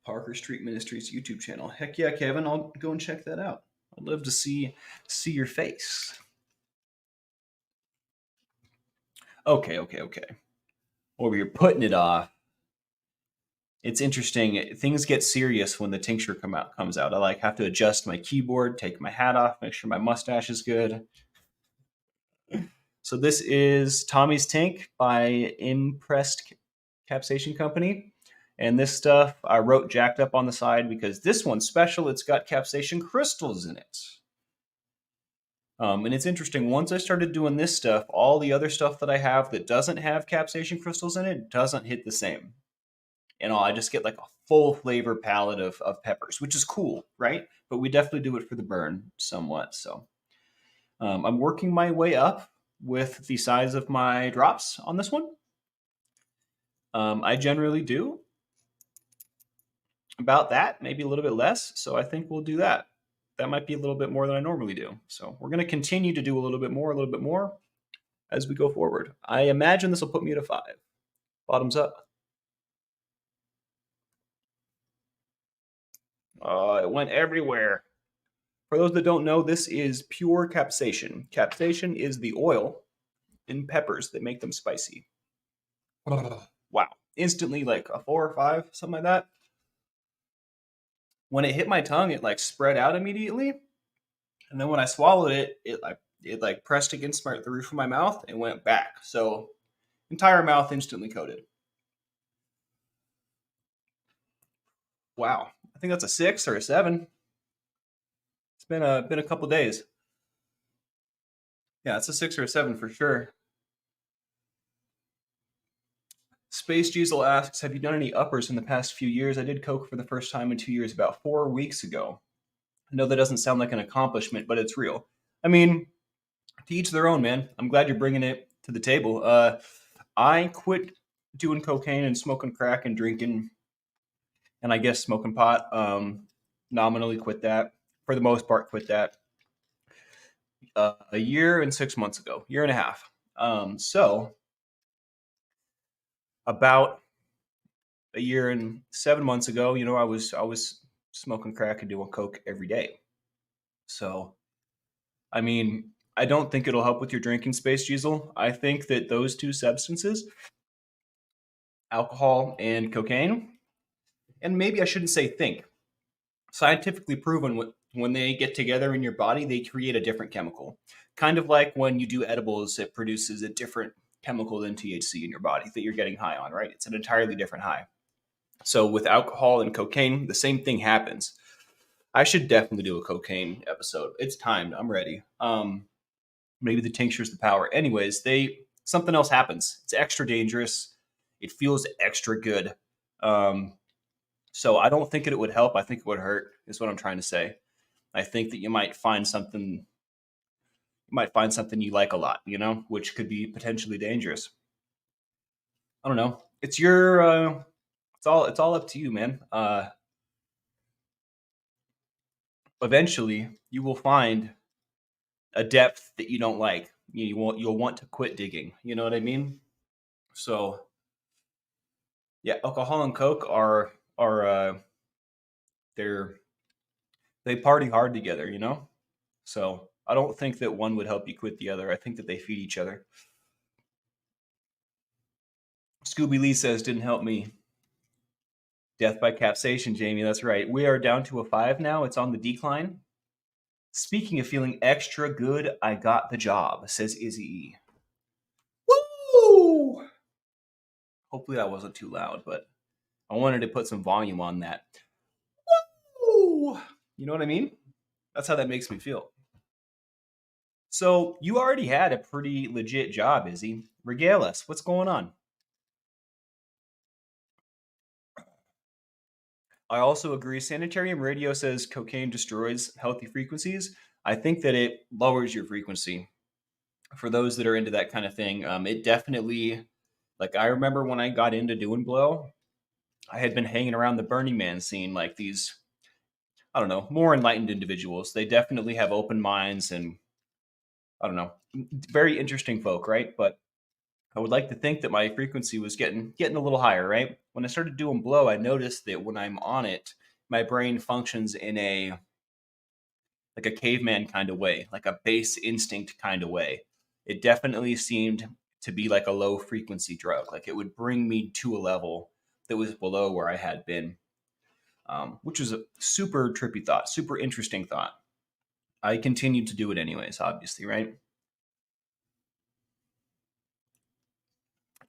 Parker Street Ministries YouTube channel. Heck yeah, Kevin! I'll go and check that out. I'd love to see your face. Okay, okay, okay. Or you're putting it off. It's interesting. Things get serious when the tincture comes out. I like have to adjust my keyboard, take my hat off, make sure my mustache is good. So this is Tommy's Tank by Impressed Capsation Company. And this stuff I wrote jacked up on the side because this one's special. It's got capsation crystals in it. And it's interesting. Once I started doing this stuff, all the other stuff that I have that doesn't have capsation crystals in it doesn't hit the same. And I just get like a full flavor palette of peppers, which is cool, right? But we definitely do it for the burn somewhat. So I'm working my way up with the size of my drops on this one. I generally do about that, maybe a little bit less. So I think we'll do that. That might be a little bit more than I normally do. So we're going to continue to do a little bit more as we go forward. I imagine this will put me at a 5. Bottoms up. It went everywhere. For those that don't know, this is pure capsation. Capsation is the oil in peppers that make them spicy. Wow. Instantly like a 4 or 5, something like that. When it hit my tongue, it like spread out immediately. And then when I swallowed it, it pressed against the roof of my mouth and went back. So entire mouth instantly coated. Wow. I think that's a 6 or a 7. It's been a couple days. Yeah, it's a 6 or a 7 for sure. Space Diesel asks, have you done any uppers in the past few years? I did coke for the first time in 2 years about 4 weeks ago. I know that doesn't sound like an accomplishment, but it's real. I mean, to each their own, man. I'm glad you're bringing it to the table. I quit doing cocaine and smoking crack and drinking, and I guess smoking pot. Nominally quit that. For the most part, quit that a year and 6 months ago, year and a half. So about a year and 7 months ago, I was smoking crack and doing coke every day. So I mean, I don't think it'll help with your drinking space, Gisel. I think that those two substances, alcohol and cocaine, and maybe I shouldn't say think, scientifically proven when they get together in your body, they create a different chemical. Kind of like when you do edibles, it produces a different chemical than THC in your body that you're getting high on, right? It's an entirely different high. So with alcohol and cocaine, the same thing happens. I should definitely do a cocaine episode. It's timed. I'm ready. Maybe the tincture's the power. Anyways, they something else happens. It's extra dangerous. It feels extra good. Um, so I don't think it would help. I think it would hurt. Is what I'm trying to say. I think that you might find something you like a lot, which could be potentially dangerous. I don't know. It's all up to you, man. Eventually you will find a depth that you don't like. You'll want to quit digging. You know what I mean? So yeah, alcohol and coke are they're they party hard together. So I don't think that one would help you quit the other. I think that they feed each other. Scooby Lee says didn't help me. Death by capsation, Jamie. That's right. We are down to a 5 now. It's on the decline. Speaking of feeling extra good, I got the job, says Izzy E. Woo! Hopefully that wasn't too loud, but I wanted to put some volume on that. Woo! You know what I mean? That's how that makes me feel. So you already had a pretty legit job, Izzy. Regale us. What's going on? I also agree. Sanitarium Radio says cocaine destroys healthy frequencies. I think that it lowers your frequency. For those that are into that kind of thing, it definitely, like, I remember when I got into doing blow, I had been hanging around the Burning Man scene, like these, I don't know, more enlightened individuals. They definitely have open minds and, I don't know, very interesting folk, right? But I would like to think that my frequency was getting a little higher, right? When I started doing blow, I noticed that when I'm on it, my brain functions in a like a caveman kind of way, like a base instinct kind of way. It definitely seemed to be like a low frequency drug. Like it would bring me to a level that was below where I had been, which was a super trippy thought, super interesting thought. I continued to do it anyways, obviously, right?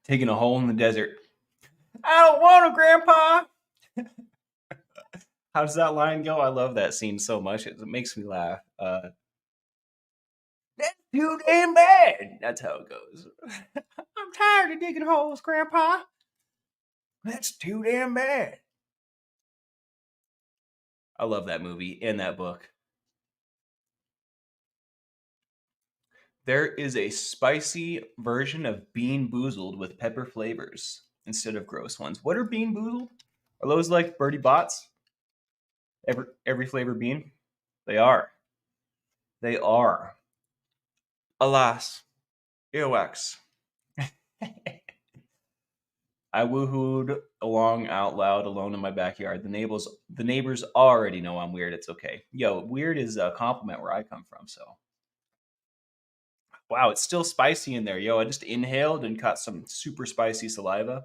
Taking a hole in the desert. I don't want to, Grandpa. How does that line go? I love that scene so much. It makes me laugh. That's too damn bad. That's how it goes. I'm tired of digging holes, Grandpa. That's too damn bad. I love that movie and that book. There is a spicy version of Bean Boozled with pepper flavors instead of gross ones. What are Bean Boozled? Are those like Birdie Bots? Every flavor bean? They are. They are. Alas, earwax. I woohooed along out loud alone in my backyard. The neighbors already know I'm weird. It's okay. Yo, weird is a compliment where I come from. So wow, it's still spicy in there. Yo, I just inhaled and caught some super spicy saliva.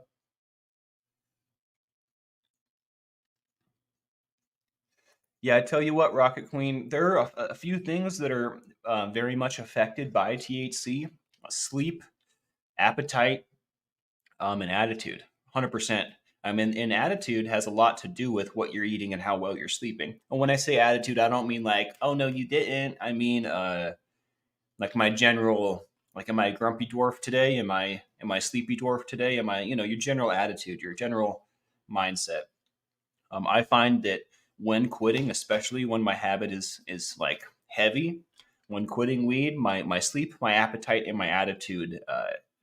Yeah, I tell you what, Rocket Queen, there are a few things that are very much affected by THC: sleep, appetite, and attitude. 100%. I mean, and attitude has a lot to do with what you're eating and how well you're sleeping. And when I say attitude, I don't mean like, oh no, you didn't. I mean, like my general, like, am I a grumpy dwarf today? Am I a sleepy dwarf today? Am I, your general attitude, your general mindset. I find that when quitting, especially when my habit is like heavy, when quitting weed, my sleep, my appetite, and my attitude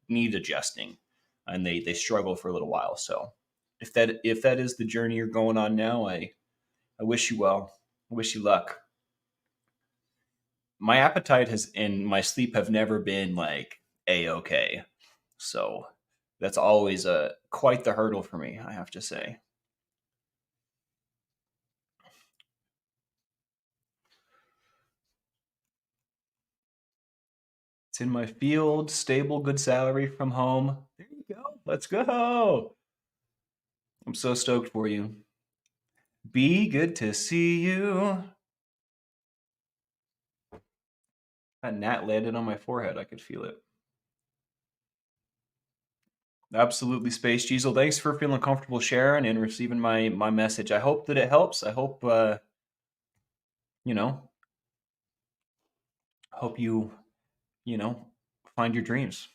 need adjusting, and they struggle for a little while. So if that is the journey you're going on now, I wish you well. I wish you luck. My appetite has and my sleep have never been like a okay, so that's always a quite the hurdle for me, I have to say. It's in my field, stable, good salary from home. There you go. Let's go. I'm so stoked for you. Be good to see you. That gnat landed on my forehead. I could feel it. Absolutely, Space Diesel. Thanks for feeling comfortable sharing and receiving my message. I hope that it helps. I hope you know, hope you you know find your dreams.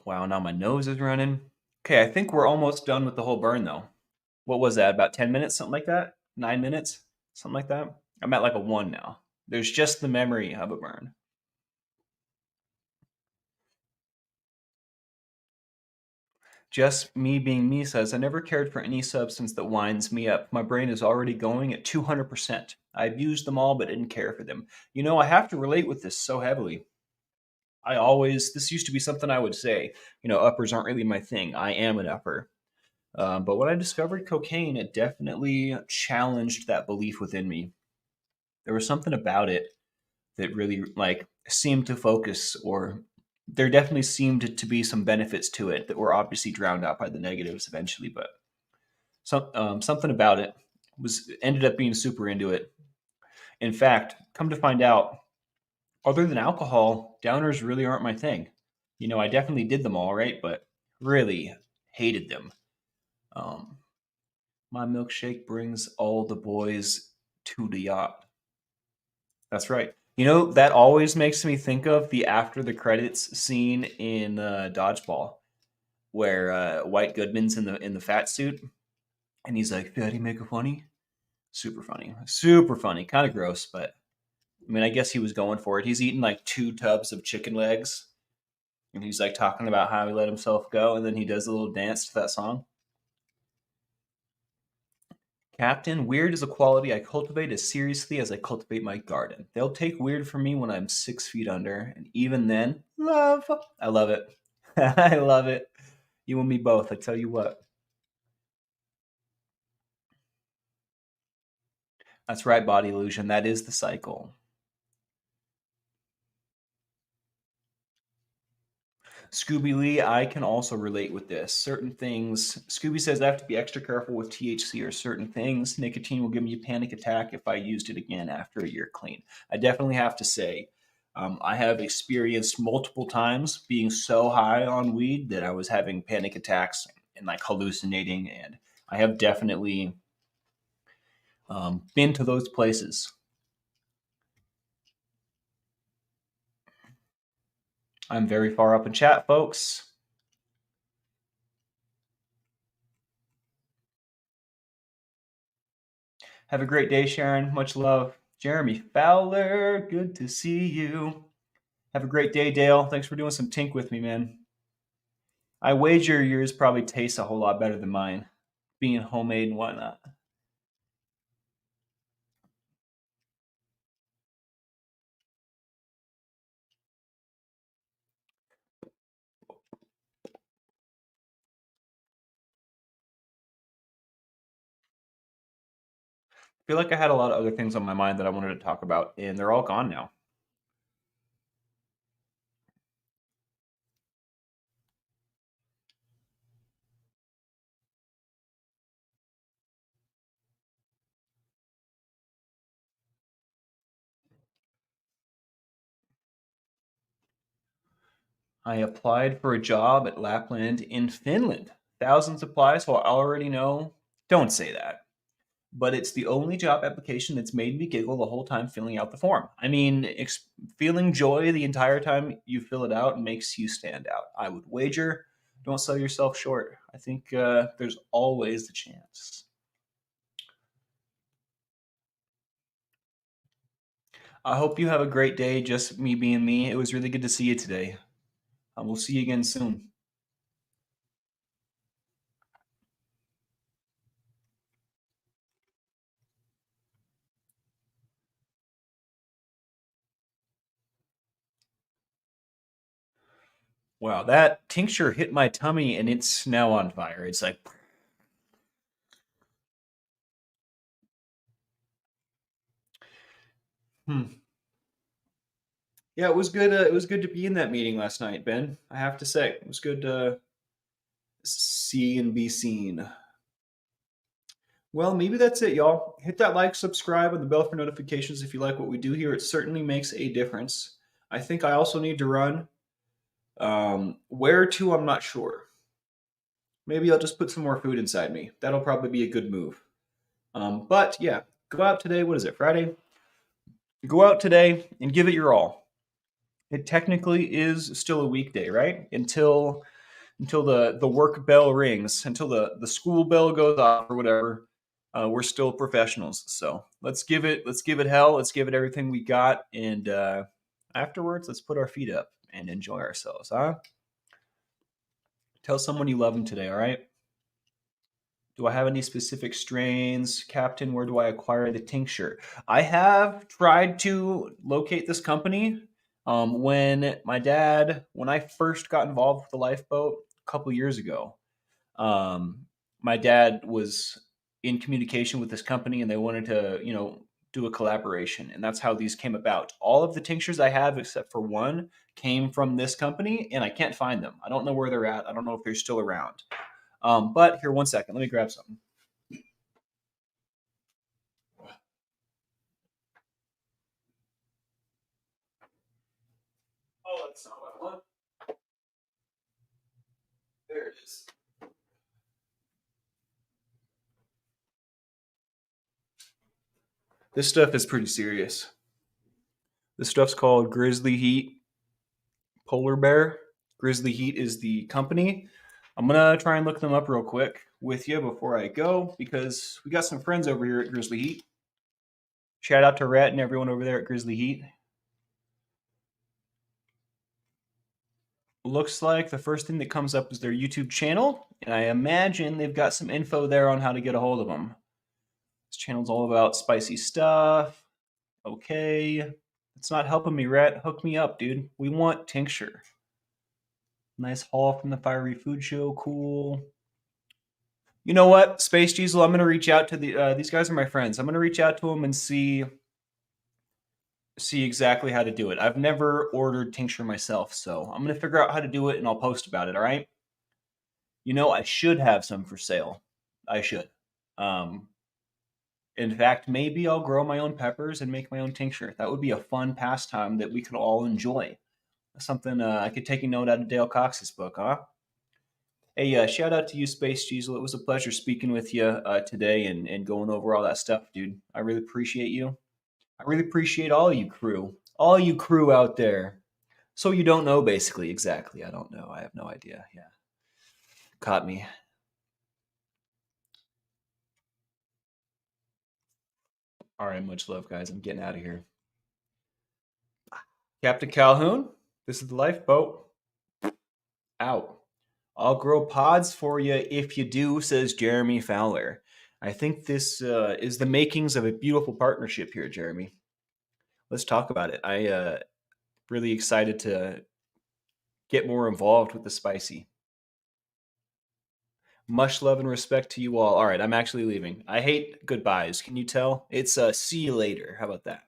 Wow, now my nose is running. Okay, I think we're almost done with the whole burn though. What was that? About 10 minutes, something like that. 9 minutes, something like that. I'm at like a one now. There's just the memory of a burn. Just me being me says, I never cared for any substance that winds me up. My brain is already going at 200%. I've used them all, but didn't care for them. I have to relate with this so heavily. This used to be something I would say, uppers aren't really my thing. I am an upper. But when I discovered cocaine, it definitely challenged that belief within me. There was something about it that really like seemed to focus, or there definitely seemed to be some benefits to it that were obviously drowned out by the negatives eventually. But something about it was ended up being super into it. In fact, come to find out, other than alcohol, downers really aren't my thing. I definitely did them all right, but really hated them. Um, my milkshake brings all the boys to the yacht. That's right. That always makes me think of the after the credits scene in Dodgeball, where White Goodman's in the fat suit, and he's like, "Fatty, make a funny." Super funny, super funny. Kind of gross, but I mean, I guess he was going for it. He's eating like 2 tubs of chicken legs, and he's like talking about how he let himself go, and then he does a little dance to that song. Captain, weird is a quality I cultivate as seriously as I cultivate my garden. They'll take weird from me when I'm 6 feet under, and even then, love. I love it. I love it. You and me both, I tell you what. That's right, body illusion. That is the cycle. Scooby Lee, I can also relate with this. Certain things, Scooby says I have to be extra careful with THC or certain things. Nicotine will give me a panic attack if I used it again after a year clean. I definitely have to say, I have experienced multiple times being so high on weed that I was having panic attacks and like hallucinating. And I have definitely been to those places. I'm very far up in chat, folks. Have a great day, Sharon. Much love. Jeremy Fowler, good to see you. Have a great day, Dale. Thanks for doing some tink with me, man. I wager yours probably tastes a whole lot better than mine, being homemade and whatnot. I feel like I had a lot of other things on my mind that I wanted to talk about, and they're all gone now. I applied for a job at Lapland in Finland. Thousands apply, so I already know. Don't say that. But it's the only job application that's made me giggle the whole time filling out the form. I mean, feeling joy the entire time you fill it out makes you stand out. I would wager. Don't sell yourself short. I think there's always the chance. I hope you have a great day, just me being me. It was really good to see you today. We'll see you again soon. Wow, that tincture hit my tummy and it's now on fire. It's like Yeah, it was good. It was good to be in that meeting last night, Ben. I have to say, it was good to see and be seen. Well, maybe that's it, y'all. Hit that like, subscribe, and the bell for notifications if you like what we do here. It certainly makes a difference. I think I also need to run. Where to, I'm not sure. Maybe I'll just put some more food inside me. That'll probably be a good move. But yeah, go out today. What is it, Friday? Go out today and give it your all. It technically is still a weekday, right? Until the work bell rings, until the school bell goes off or whatever. We're still professionals, so let's give it hell. Let's give it everything we got, and afterwards, let's put our feet up and enjoy ourselves, huh? Tell someone you love them today, all right? Do I have any specific strains? Captain, where do I acquire the tincture? I have tried to locate this company. When I first got involved with the lifeboat a couple years ago, um, my dad was in communication with this company and they wanted to, do a collaboration. And that's how these came about. All of the tinctures I have, except for one, came from this company and I can't find them. I don't know where they're at. I don't know if they're still around. But here, one second. Let me grab something. Oh, that's not what I want. There it is. This stuff is pretty serious. This stuff's called Grizzly Heat Polar Bear. Grizzly Heat is the company. I'm gonna try and look them up real quick with you before I go because we got some friends over here at Grizzly Heat. Shout out to Rhett and everyone over there at Grizzly Heat. Looks like the first thing that comes up is their YouTube channel, and I imagine they've got some info there on how to get a hold of them. This channel's all about spicy stuff. Okay. It's not helping me, Rhett. Hook me up, dude. We want tincture. Nice haul from the Fiery Food Show. Cool. You know what, Space Diesel? I'm gonna reach out to these guys are my friends. I'm gonna reach out to them and see exactly how to do it. I've never ordered tincture myself, so I'm gonna figure out how to do it and I'll post about it. All right. I should have some for sale. I should. Um, in fact, maybe I'll grow my own peppers and make my own tincture. That would be a fun pastime that we could all enjoy. Something I could take a note out of Dale Cox's book, huh? Hey, shout out to you, Space Diesel. It was a pleasure speaking with you today and going over all that stuff, dude. I really appreciate you. I really appreciate all you crew out there. So you don't know, basically, exactly. I don't know. I have no idea. Yeah, caught me. All right, much love, guys. I'm getting out of here. Captain Calhoun, this is the lifeboat. Out. I'll grow pods for you if you do, says Jeremy Fowler. I think this is the makings of a beautiful partnership here, Jeremy. Let's talk about it. I really excited to get more involved with the spicy. Much love and respect to you all. All right, I'm actually leaving. I hate goodbyes. Can you tell? It's see you later. How about that?